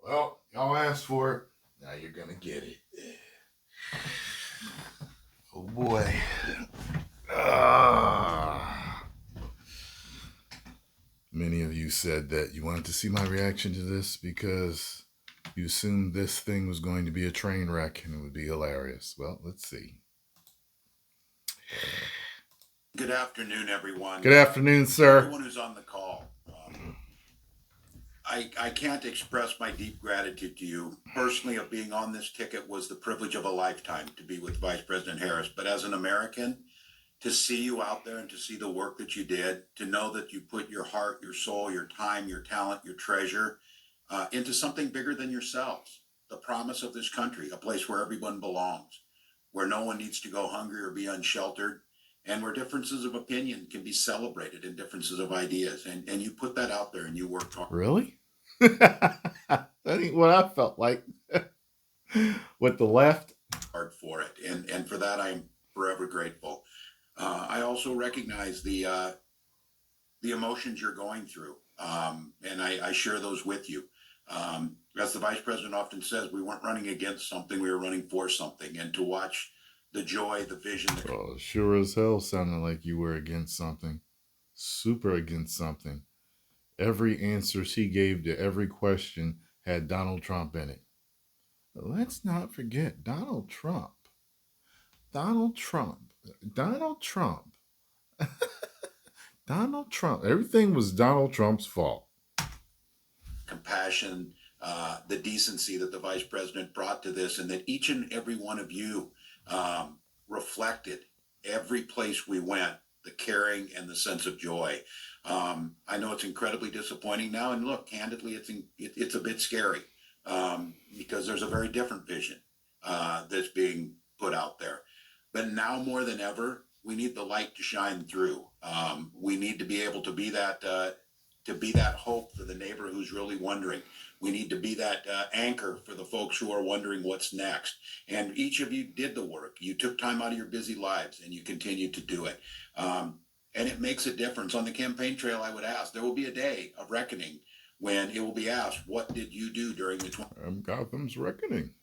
Well, y'all asked for it. Now you're gonna get it. Oh boy. Ah. Many of you said that you wanted to see my reaction to this because you assumed this thing was going to be a train wreck and it would be hilarious. Well, let's see. Good afternoon, everyone. Good afternoon, sir. Everyone who's on the call. I can't express my deep gratitude to you. Personally, of being on this ticket was the privilege of a lifetime to be with Vice President Harris. But as an American, to see you out there and to see the work that you did, to know that you put your heart, your soul, your time, your talent, your treasure into something bigger than yourselves, the promise of this country, a place where everyone belongs, where no one needs to go hungry or be unsheltered, and where differences of opinion can be celebrated and differences of ideas. And you put that out there and you worked hard. Really? That ain't what I felt like with the left. Hard for it. And for that, I'm forever grateful. I also recognize the emotions you're going through. And I share those with you. As the vice president often says, we weren't running against something, we were running for something. And to watch the joy, the vision. Well, sure as hell sounded like you were against something. Super against something. Every answer she gave to every question had Donald Trump in it. But let's not forget Donald Trump. Donald Trump. Donald Trump. Donald Trump. Everything was Donald Trump's fault. Compassion, the decency that the vice president brought to this, and that each and every one of you reflected every place we went, the caring and the sense of joy. I know it's incredibly disappointing now, and look, candidly, it's a bit scary because there's a very different vision that's being put out there. But now more than ever, we need the light to shine through. We need to be able to be that hope for the neighbor who's really wondering. We need to be that anchor for the folks who are wondering what's next. And each of you did the work. You took time out of your busy lives and you continue to do it. And it makes a difference. On the campaign trail, I would ask, there will be a day of reckoning when it will be asked, what did you do during the Gotham's reckoning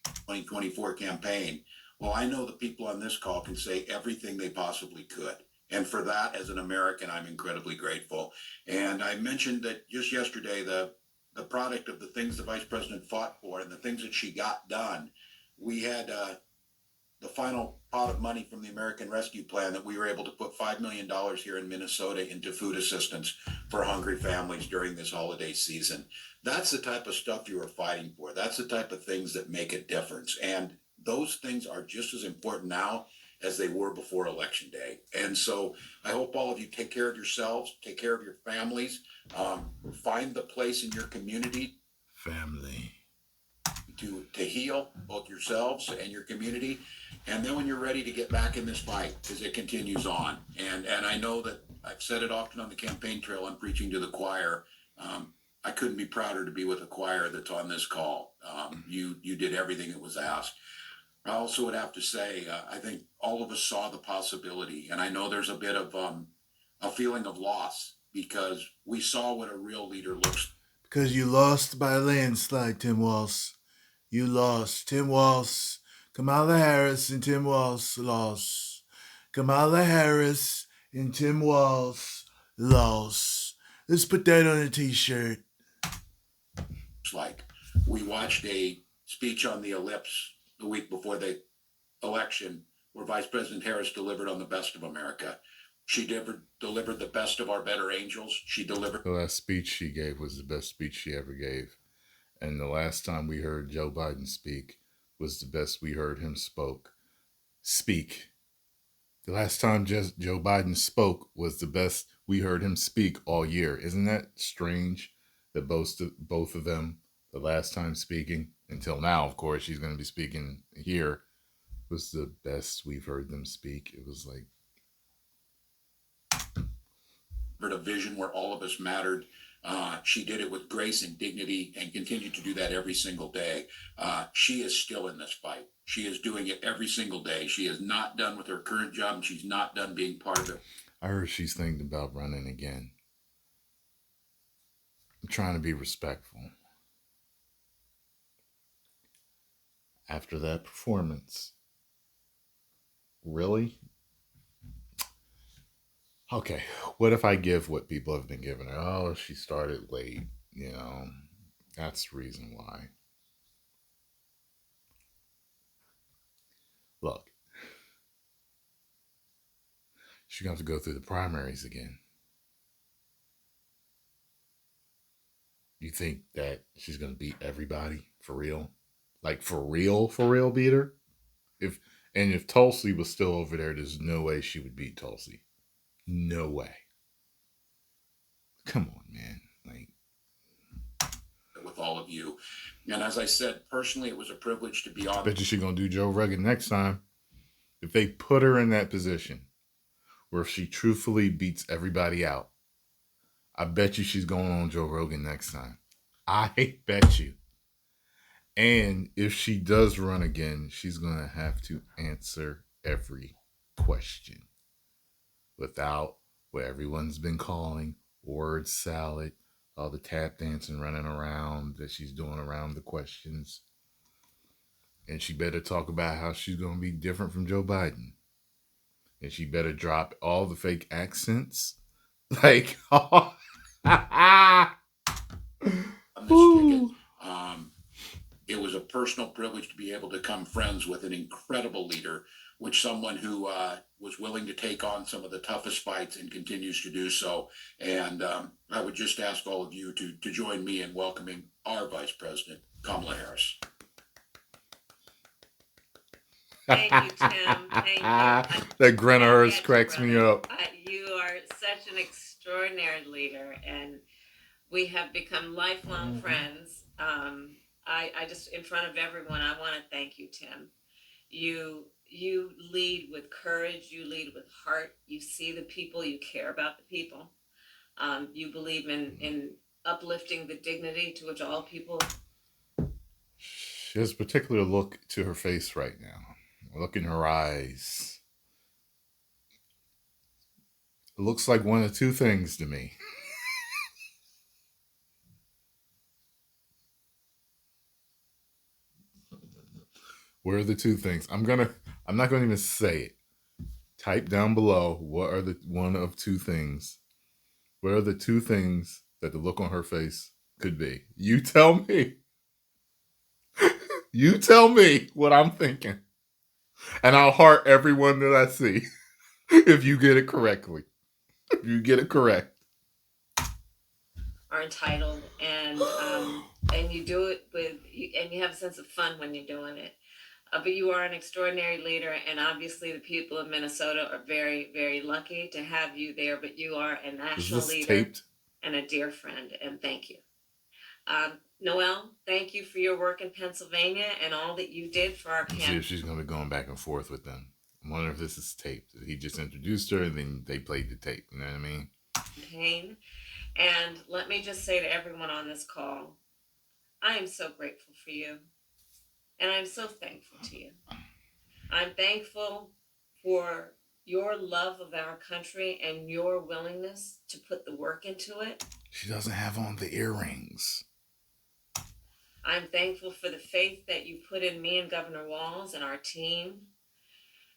2024 campaign? Well, I know the people on this call can say everything they possibly could. And for that, as an American, I'm incredibly grateful. And I mentioned that just yesterday, the product of the things the vice president fought for and the things that she got done, we had the final pot of money from the American Rescue Plan that we were able to put $5 million here in Minnesota into food assistance for hungry families during this holiday season. That's the type of stuff you are fighting for. That's the type of things that make a difference. And those things are just as important now as they were before Election Day. And so I hope all of you take care of yourselves, take care of your families, find the place in your community. Family. To heal both yourselves and your community. And then when you're ready to get back in this fight, because it continues on. And I know that I've said it often on the campaign trail, I'm preaching to the choir. I couldn't be prouder to be with a choir that's on this call. You did everything that was asked. I also would have to say, I think all of us saw the possibility. And I know there's a bit of a feeling of loss because we saw what a real leader looks. Because you lost by a landslide, Tim Walz. You lost. Tim Walz, Kamala Harris and Tim Walz lost. Kamala Harris and Tim Walz lost. Let's put that on a t-shirt. Like we watched a speech on the ellipse the week before the election where Vice President Harris delivered on the best of America. She delivered the best of our better angels. She delivered. The last speech she gave was the best speech she ever gave. And the last time we heard Joe Biden speak was the best we heard him speak. The last time Joe Biden spoke was the best we heard him speak all year. Isn't that strange that both of them, the last time speaking, until now, of course, she's going to be speaking here, was the best we've heard them speak. It was like a vision where all of us mattered. She did it with grace and dignity and continued to do that every single day. She is still in this fight. She is doing it every single day. She is not done with her current job and she's not done being part of it. I heard she's thinking about running again. I'm trying to be respectful. after that performance. Really? Okay, what if I give what people have been giving her? Oh, she started late. That's the reason why. Look, she's going to have to go through the primaries again. You think that she's going to beat everybody for real? Like for real beat her? If Tulsi was still over there, there's no way she would beat Tulsi. No way. Come on, man. Like, with all of you. And as I said, personally, it was a privilege to be on. bet you she's going to do Joe Rogan next time. If they put her in that position where if she truthfully beats everybody out, I bet you she's going on Joe Rogan next time. I bet you. And if she does run again, she's going to have to answer every question without what everyone's been calling word salad, all the tap dancing running around that she's doing around the questions. And she better talk about how she's going to be different from Joe Biden. And she better drop all the fake accents. Like, oh. It was a personal privilege to be able to become friends with an incredible leader, which someone who was willing to take on some of the toughest fights and continues to do so. And I would just ask all of you to join me in welcoming our Vice President, Kamala Harris. Thank you, Tim. Thank you. That grin of hers cracks me up. You are such an extraordinary leader, and we have become lifelong friends. I just, in front of everyone, I want to thank you, Tim. You lead with courage. You lead with heart. You see the people. You care about the people. You believe in uplifting the dignity to which all people. She has a particular look to her face right now. Look in her eyes. It looks like one of two things to me. What are the two things? I'm not going to even say it. Type down below, what are the one of two things? What are the two things that the look on her face could be? You tell me. You tell me what I'm thinking. And I'll heart everyone that I see if you get it correctly. If you get it correct. Are entitled, and you do it and you have a sense of fun when you're doing it. But you are an extraordinary leader, and obviously the people of Minnesota are very, very lucky to have you there. But you are a national leader taped? And a dear friend, and thank you. Noelle, thank you for your work in Pennsylvania and all that you did for our campaign. See if she's going to be going back and forth with them. I wonder if this is taped. He just introduced her, and then they played the tape. You know what I mean? And let me just say to everyone on this call, I am so grateful for you. And I'm so thankful to you. I'm thankful for your love of our country and your willingness to put the work into it. She doesn't have on the earrings. I'm thankful for the faith that you put in me and Governor Walz and our team.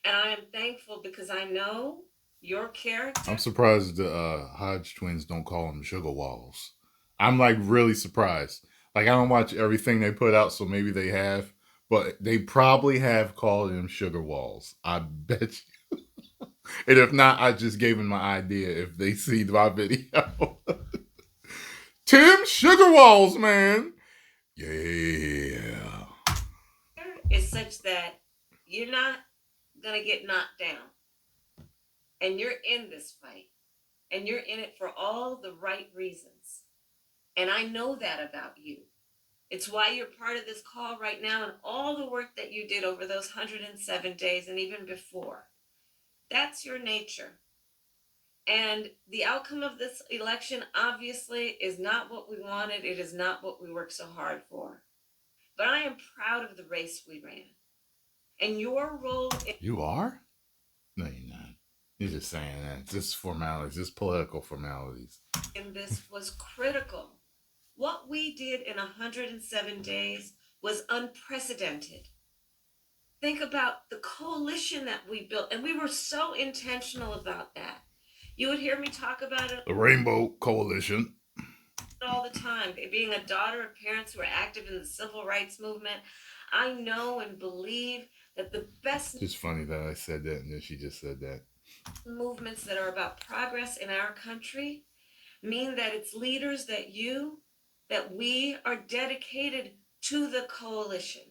And I am thankful because I know your character. I'm surprised the Hodge twins don't call them Sugar Walls. I'm like really surprised. Like I don't watch everything they put out, so maybe they have. But they probably have called him Sugar Walls. I bet you. And if not, I just gave them my idea if they see my video. Tim Sugar Walls, man. Yeah. Is such that you're not going to get knocked down. And you're in this fight. And you're in it for all the right reasons. And I know that about you. It's why you're part of this call right now and all the work that you did over those 107 days and even before. That's your nature. And the outcome of this election obviously is not what we wanted. It is not what we worked so hard for. But I am proud of the race we ran. And your role... You are? No, you're not. You're just saying that. It's just formalities, just political formalities. And this was critical. What we did in 107 days was unprecedented. think about the coalition that we built, and we were so intentional about that. You would hear me talk about it The Rainbow Coalition. all the time. Being a daughter of parents who are active in the civil rights movement, I know and believe that the best It's funny that I said that and then she just said that. movements that are about progress in our country mean that it's leaders that we are dedicated to the coalition,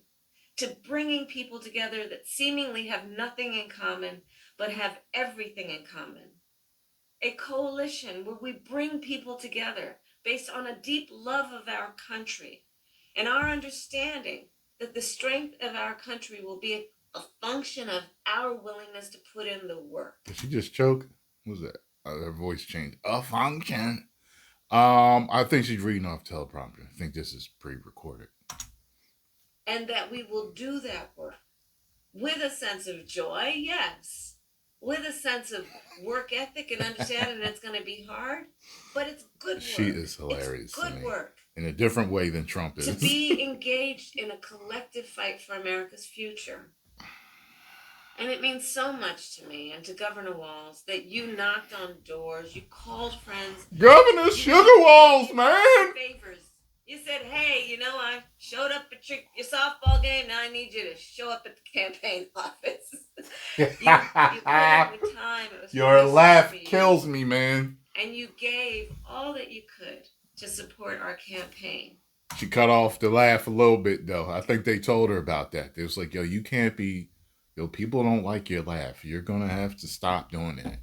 to bringing people together that seemingly have nothing in common, but have everything in common. A coalition where we bring people together based on a deep love of our country and our understanding that the strength of our country will be a function of our willingness to put in the work. Did she just choke? What was that? Her voice changed. A function. I think she's reading off teleprompter. I think this is pre-recorded. And that we will do that work with a sense of joy, yes, with a sense of work ethic and understanding that it's going to be hard, but it's good work. She is hilarious. It's good work. In a different way than Trump is. To be engaged in a collective fight for America's future. And it means so much to me and to Governor Walz that you knocked on doors, you called friends. Governor Sugar Walz, man! Favors. You said, hey, I showed up at your softball game. Now I need you to show up at the campaign office. you put up with time. Your laugh kills me, man. And you gave all that you could to support our campaign. She cut off the laugh a little bit, though. I think they told her about that. It was like, you can't be... people don't like your laugh. You're going to have to stop doing that.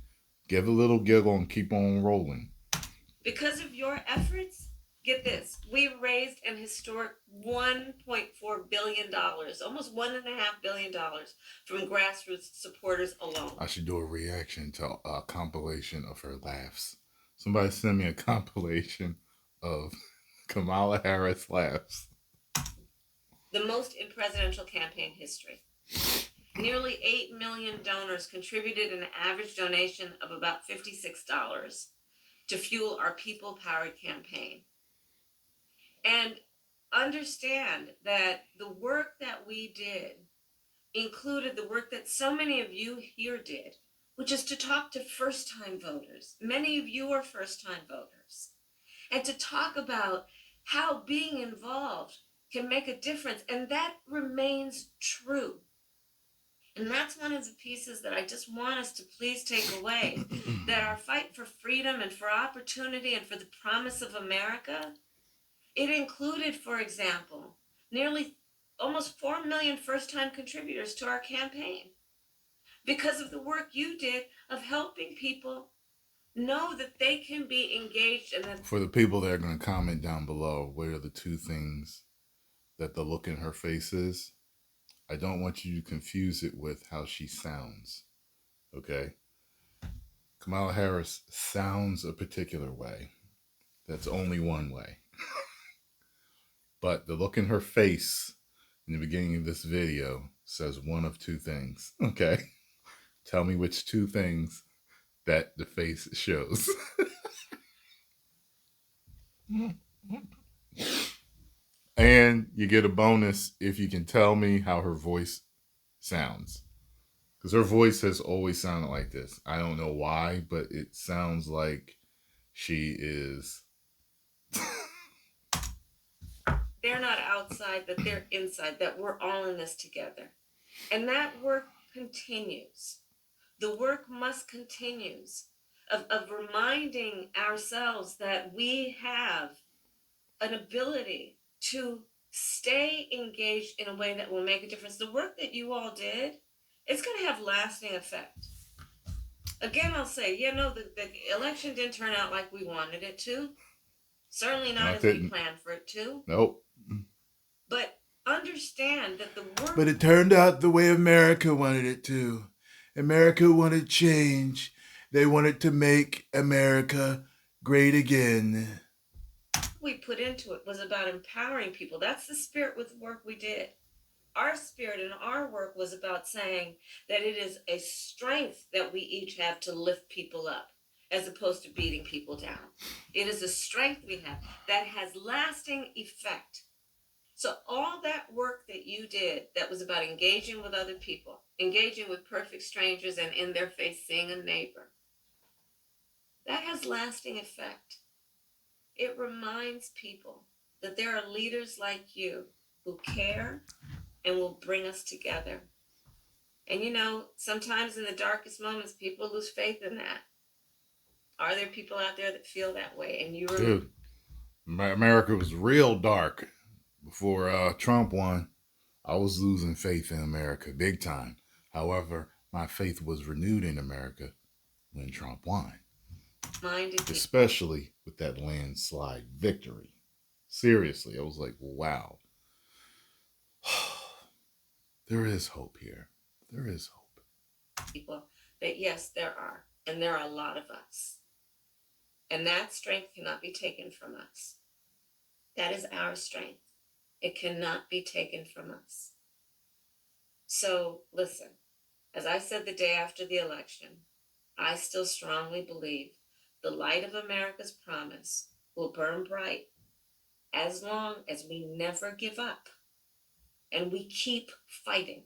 Give a little giggle and keep on rolling. Because of your efforts, get this, we raised an historic $1.4 billion, almost $1.5 billion from grassroots supporters alone. I should do a reaction to a compilation of her laughs. Somebody send me a compilation of Kamala Harris laughs. The most in presidential campaign history. Nearly 8 million donors contributed an average donation of about $56 to fuel our people-powered campaign. And understand that the work that we did included the work that so many of you here did, which is to talk to first-time voters. Many of you are first-time voters. And to talk about how being involved can make a difference. And that remains true. And that's one of the pieces that I just want us to please take away, that our fight for freedom and for opportunity and for the promise of America, it included, for example, nearly almost 4 million first-time contributors to our campaign because of the work you did of helping people know that they can be engaged. And that for the people that are going to comment down below, what are the two things that the look in her face is? I don't want you to confuse it with how she sounds, okay? Kamala Harris sounds a particular way. That's only one way. But the look in her face in the beginning of this video says one of two things, okay? Tell me which two things that the face shows. And you get a bonus if you can tell me how her voice sounds. Because her voice has always sounded like this. I don't know why, but it sounds like she is... They're not outside, that they're inside, that we're all in this together. And that work continues. The work must continue of reminding ourselves that we have an ability to stay engaged in a way that will make a difference. The work that you all did, it's going to have lasting effect. Again, I'll say, the election didn't turn out like we wanted it to. Certainly not as we planned for it to. Nope. But understand that the work... But it turned out the way America wanted it to. America wanted change. They wanted to make America great again. We put into it was about empowering people. That's the spirit with the work we did. Our spirit and our work was about saying that it is a strength that we each have to lift people up, as opposed to beating people down. It is a strength we have that has lasting effect. So all that work that you did that was about engaging with other people, engaging with perfect strangers and in their face seeing a neighbor, that has lasting effect. It reminds people that there are leaders like you who care and will bring us together. And sometimes in the darkest moments, people lose faith in that. Are there people out there that feel that way? And you Dude, America was real dark before Trump won. I was losing faith in America big time. However, my faith was renewed in America when Trump won. Especially with that landslide victory. Seriously, I was like, wow. There is hope here. There is hope. People that yes, there are. And there are a lot of us. And that strength cannot be taken from us. That is our strength. It cannot be taken from us. So listen, as I said the day after the election, I still strongly believe the light of America's promise will burn bright as long as we never give up and we keep fighting.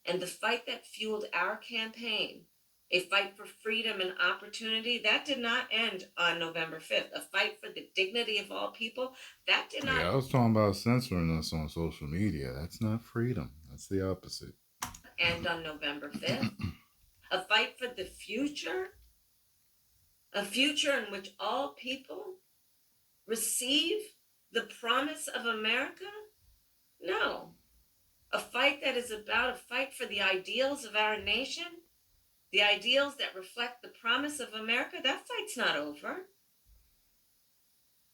And the fight that fueled our campaign, a fight for freedom and opportunity, that did not end on November 5th. A fight for the dignity of all people, that did not. Yeah, I was talking about censoring us on social media. That's not freedom. That's the opposite. End on November 5th. A fight for the future, a future in which all people receive the promise of America? No. A fight that is about a fight for the ideals of our nation, the ideals that reflect the promise of America, that fight's not over.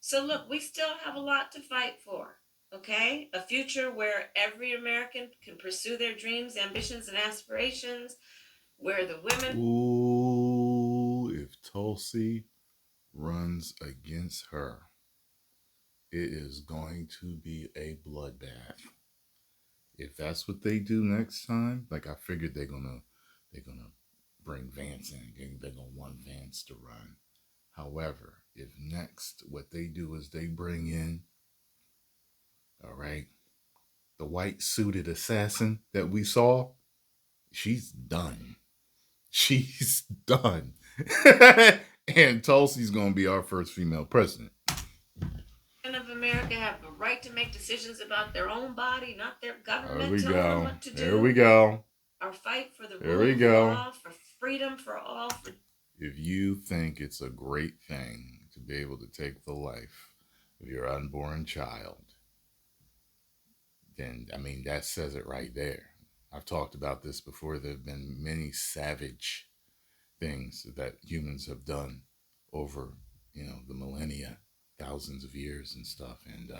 So look, we still have a lot to fight for, okay? A future where every American can pursue their dreams, ambitions, and aspirations, where the women... Ooh, if Tulsi runs against her, it is going to be a bloodbath. If that's what they do next time, like I figured they're gonna bring Vance in. They're gonna want Vance to run. However, if next what they do is they bring in, all right, the white suited assassin that we saw, she's done. She's done. And Tulsi's gonna be our first female president. Of America have the right to make decisions about their own body, not their government. There we telling go. Them what to do. There we go. Our fight for the there rule we of go. law, for freedom for all. If you think it's a great thing to be able to take the life of your unborn child, then, I mean, that says it right there. I've talked about this before. There have been many savage things that humans have done over, the millennia, thousands of years and stuff. And,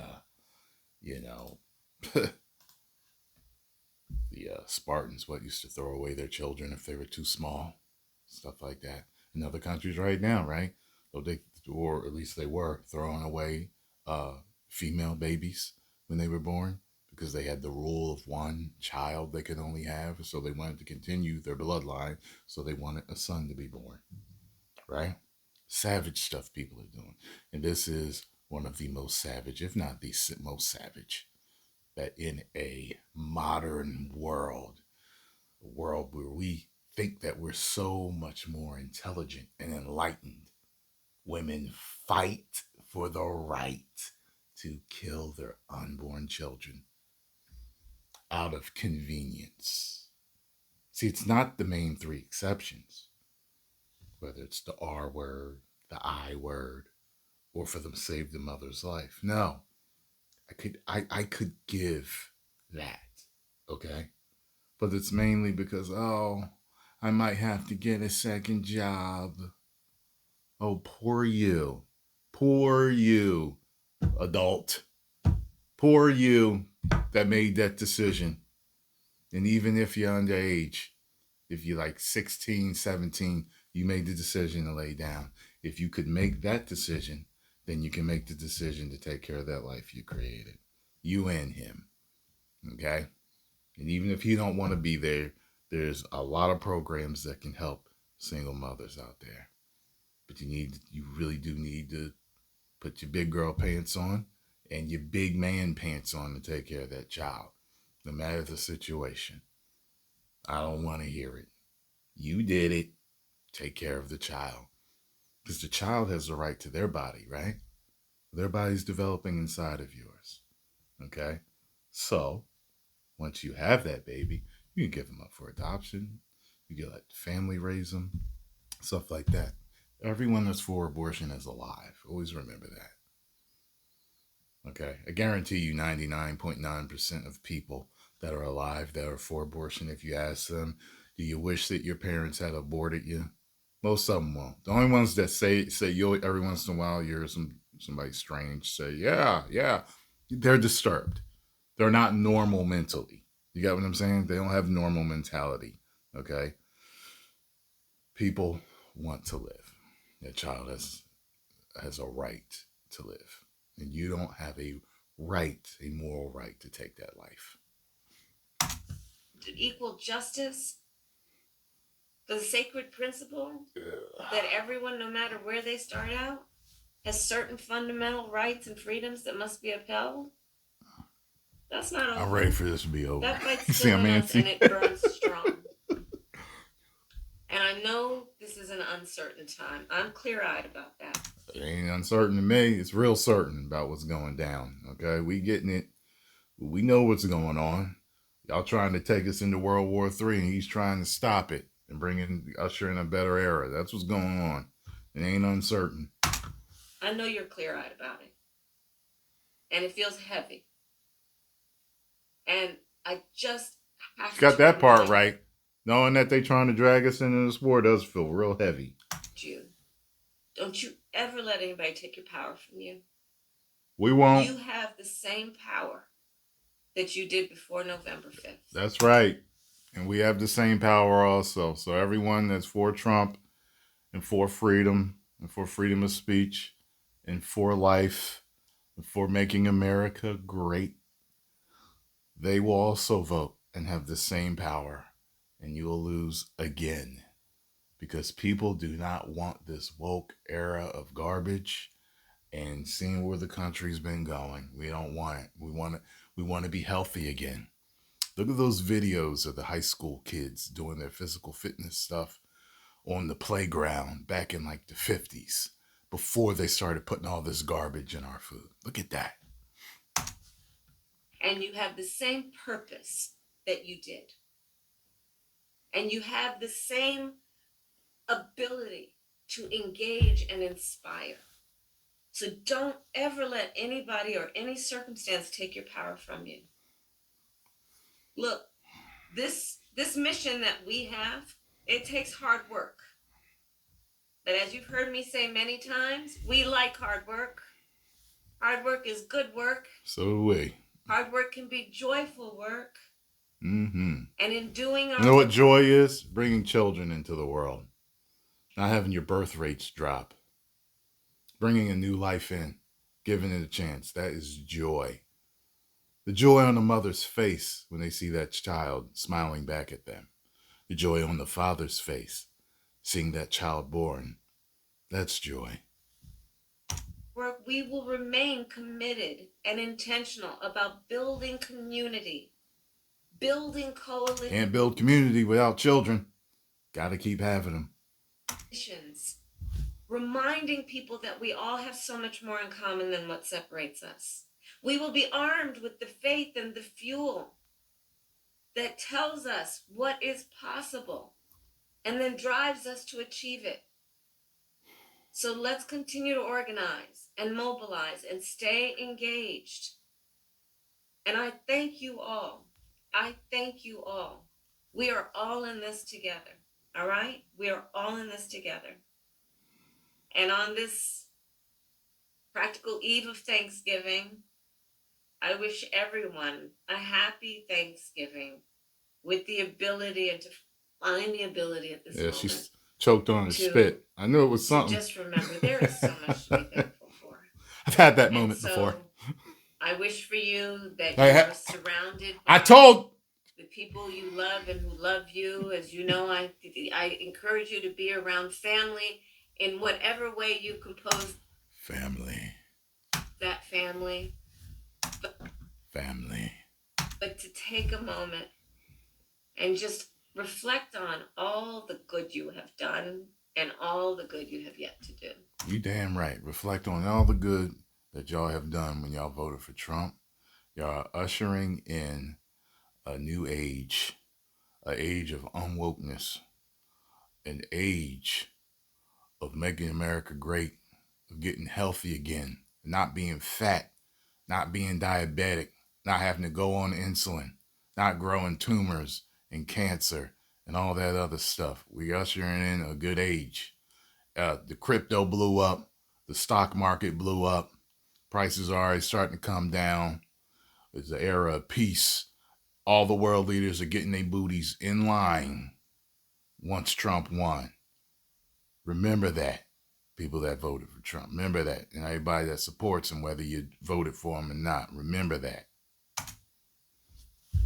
the Spartans, used to throw away their children if they were too small, stuff like that. In other countries right now, right? Or at least they were throwing away female babies when they were born because they had the rule of one child they could only have. So they wanted to continue their bloodline. So they wanted a son to be born, right? Savage stuff people are doing. And this is one of the most savage, if not the most savage, that in a modern world, a world where we think that we're so much more intelligent and enlightened, women fight for the right to kill their unborn children out of convenience. See, it's not the main three exceptions, whether it's the R word, the I word, or for them to save the mother's life. No, I could give that, okay? But it's mainly because, I might have to get a second job. Oh, poor you. Poor you, adult. Poor you that made that decision. And even if you're underage, if you're like 16, 17, you made the decision to lay down. If you could make that decision, then you can make the decision to take care of that life you created. You and him. Okay? And even if you don't want to be there, there's a lot of programs that can help single mothers out there. But you really do need to put your big girl pants on and your big man pants on to take care of that child, no matter the situation. I don't want to hear it. You did it. Take care of the child. Because the child has the right to their body, right? Their body's developing inside of yours. Okay? So, once you have that baby, you can give them up for adoption. You can let the family raise them, stuff like that. Everyone that's for abortion is alive. Always remember that. Okay? I guarantee you 99.9% of people that are alive that are for abortion, if you ask them, do you wish that your parents had aborted you? Most of them won't. The only ones that say you every once in a while you hear somebody strange say, yeah, they're disturbed. They're not normal mentally. You get what I'm saying? They don't have normal mentality. Okay? People want to live. That child has a right to live. And you don't have a moral right to take that life. Equal justice, the sacred principle that everyone, no matter where they start out, has certain fundamental rights and freedoms that must be upheld. That's not over. I'm ready for this to be over. That fight's still in us, and it burns strong. And I know this is an uncertain time. I'm clear-eyed about that. It ain't uncertain to me. It's real certain about what's going down. Okay, we getting it. We know what's going on. Y'all trying to take us into World War III, and he's trying to stop it and usher in a better era. That's what's going on. It ain't uncertain. I know you're clear-eyed about it. And it feels heavy. And I just have to... Got that part right. Knowing that they trying to drag us into this war does feel real heavy. Don't you ever let anybody take your power from you. We won't. You have the same power that you did before November 5th. That's right. And we have the same power also. So everyone that's for Trump and for freedom of speech and for life and for making America great, they will also vote and have the same power. And you will lose again. Because people do not want this woke era of garbage and seeing where the country's been going. We don't want it. We want to be healthy again. Look at those videos of the high school kids doing their physical fitness stuff on the playground back in like the 50s before they started putting all this garbage in our food. Look at that. And you have the same purpose that you did. And you have the same ability to engage and inspire. So don't ever let anybody or any circumstance take your power from you. Look, this mission that we have, it takes hard work. But as you've heard me say many times, we like hard work. Hard work is good work. So do we. Hard work can be joyful work. Mm-hmm. And in doing our... You know what joy is? Bringing children into the world. Not having your birth rates drop. Bringing a new life in. Giving it a chance. That is joy. The joy on the mother's face when they see that child smiling back at them. The joy on the father's face seeing that child born. That's joy. We will remain committed and intentional about building community. Building coalitions. Can't build community without children. Gotta keep having them. Reminding people that we all have so much more in common than what separates us. We will be armed with the faith and the fuel that tells us what is possible and then drives us to achieve it. So let's continue to organize and mobilize and stay engaged. And I thank you all. I thank you all. We are all in this together. All right? We are all in this together. And on this practical eve of Thanksgiving, I wish everyone a happy Thanksgiving with the ability and to find the ability at this moment. Yeah, she's choked on her spit. I knew it was something. Just remember, there is so much to be thankful for. I've had that moment before. I wish for you that you are surrounded by the people you love and who love you. As you know, I encourage you to be around family in whatever way you compose family. That family. family. But to take a moment and just reflect on all the good you have done and all the good you have yet to do. You damn right. Reflect on all the good that y'all have done when y'all voted for Trump. Y'all are ushering in a new age, an age of unwokeness, an age of making America great, of getting healthy again, not being fat, not being diabetic, not having to go on insulin, not growing tumors and cancer and all that other stuff. We ushering in a good age. The crypto blew up. The stock market blew up. Prices are already starting to come down. It's the era of peace. All the world leaders are getting their booties in line once Trump won. Remember that, people that voted for Trump. Remember that. And everybody that supports him, whether you voted for him or not, remember that.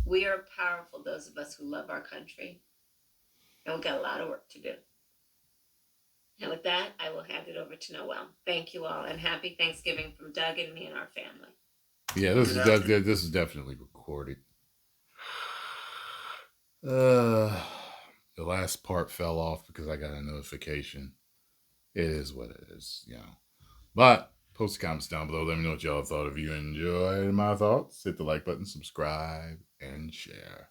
We are powerful, those of us who love our country. And we've got a lot of work to do. And with that, I will hand it over to Noel. Thank you all, and happy Thanksgiving from Doug and me and our family. Yeah, this is definitely recorded. The last part fell off because I got a notification. It is what it is, you know. But post the comments down below. Let me know what y'all thought. If you enjoyed my thoughts, hit the like button, subscribe, and share.